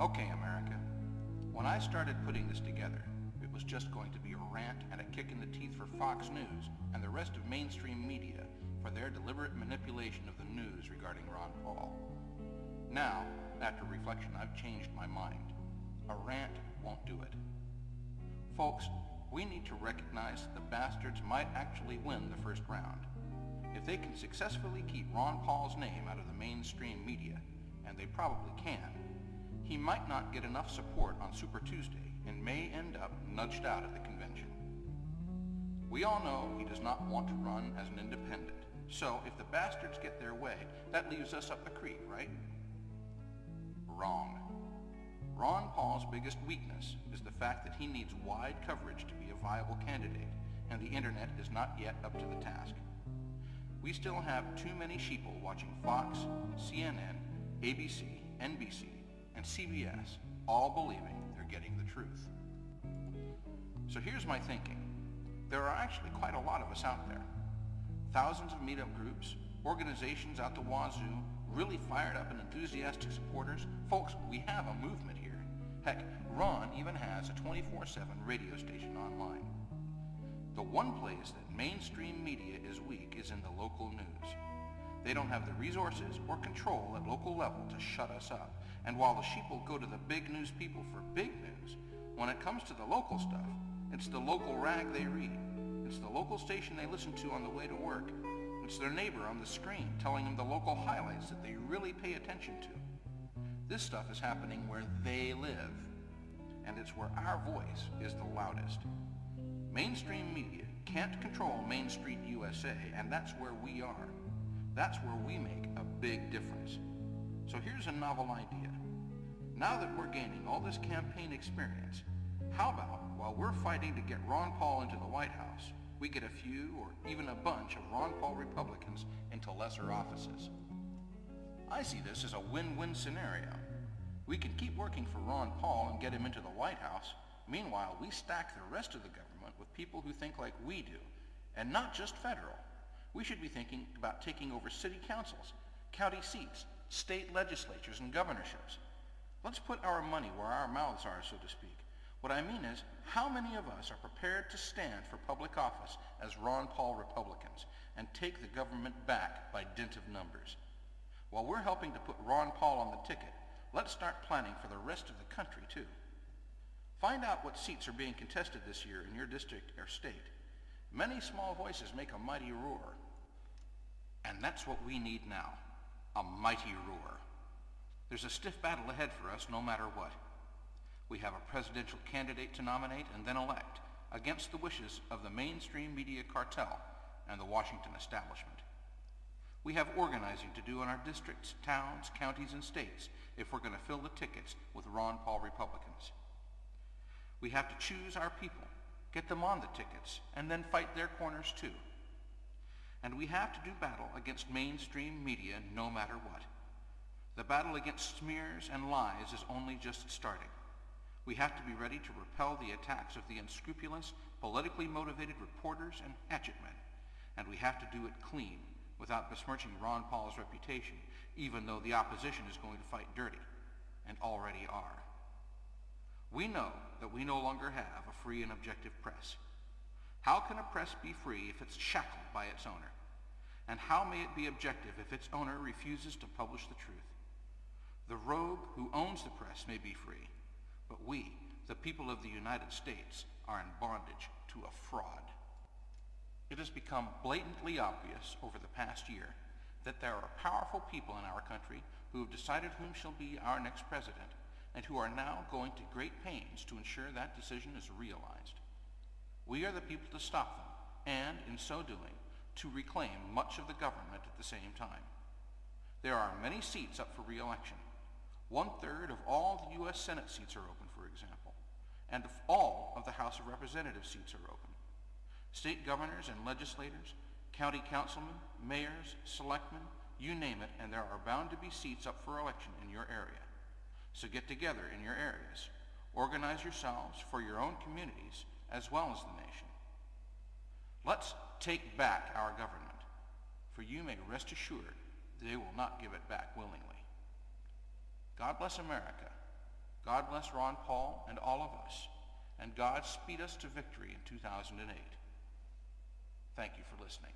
Okay, America. When I started putting this together, it was just going to be a rant and a kick in the teeth for Fox News and the rest of mainstream media for their deliberate manipulation of the news regarding Ron Paul. Now, after reflection, I've changed my mind. A rant won't do it. Folks, we need to recognize that the bastards might actually win the first round. If they can successfully keep Ron Paul's name out of the mainstream media, and they probably can, he might not get enough support on Super Tuesday and may end up nudged out of the convention. We all know he does not want to run as an independent, so if the bastards get their way, that leaves us up the creek, right? Wrong. Ron Paul's biggest weakness is the fact that he needs wide coverage to be a viable candidate, and the internet is not yet up to the task. We still have too many sheeple watching Fox, CNN, ABC, NBC, and CBS, all believing they're getting the truth. So here's my thinking. There are actually quite a lot of us out there. Thousands of meetup groups, organizations out the wazoo, really fired up and enthusiastic supporters. Folks, we have a movement here. Heck, Ron even has a 24/7 radio station online. The one place that mainstream media is weak is in the local news. They don't have the resources or control at local level to shut us up. And while the sheeple go to the big news people for big news, when it comes to the local stuff, it's the local rag they read. It's the local station they listen to on the way to work. It's their neighbor on the screen telling them the local highlights that they really pay attention to. This stuff is happening where they live, and it's where our voice is the loudest. Mainstream media can't control Main Street USA, and that's where we are. That's where we make a big difference. So here's a novel idea. Now that we're gaining all this campaign experience, how about, while we're fighting to get Ron Paul into the White House, we get a few or even a bunch of Ron Paul Republicans into lesser offices? I see this as a win-win scenario. We can keep working for Ron Paul and get him into the White House. Meanwhile, we stack the rest of the government with people who think like we do, and not just federal. We should be thinking about taking over city councils, county seats, state legislatures, and governorships. Let's put our money where our mouths are, so to speak. What I mean is, how many of us are prepared to stand for public office as Ron Paul Republicans and take the government back by dint of numbers? While we're helping to put Ron Paul on the ticket, let's start planning for the rest of the country, too. Find out what seats are being contested this year in your district or state. Many small voices make a mighty roar. And that's what we need now, a mighty roar. There's a stiff battle ahead for us no matter what. We have a presidential candidate to nominate and then elect against the wishes of the mainstream media cartel and the Washington establishment. We have organizing to do in our districts, towns, counties, and states if we're going to fill the tickets with Ron Paul Republicans. We have to choose our people, get them on the tickets, and then fight their corners too. And we have to do battle against mainstream media no matter what. The battle against smears and lies is only just starting. We have to be ready to repel the attacks of the unscrupulous, politically motivated reporters and hatchetmen. And we have to do it clean, without besmirching Ron Paul's reputation, even though the opposition is going to fight dirty, and already are. We know that we no longer have a free and objective press. How can a press be free if it's shackled by its owner? And how may it be objective if its owner refuses to publish the truth? The rogue who owns the press may be free, but we, the people of the United States, are in bondage to a fraud. It has become blatantly obvious over the past year that there are powerful people in our country who have decided whom shall be our next president, and who are now going to great pains to ensure that decision is realized. We are the people to stop them, and in so doing, to reclaim much of the government at the same time. There are many seats up for re-election. 1/3 of all the U.S. Senate seats are open, for example, and all of the House of Representatives seats are open. State governors and legislators, county councilmen, mayors, selectmen, you name it, and there are bound to be seats up for election in your area. So get together in your areas. Organize yourselves for your own communities as well as the nation. Let's take back our government, for you may rest assured they will not give it back willingly. God bless America, God bless Ron Paul and all of us, and God speed us to victory in 2008. Thank you for listening.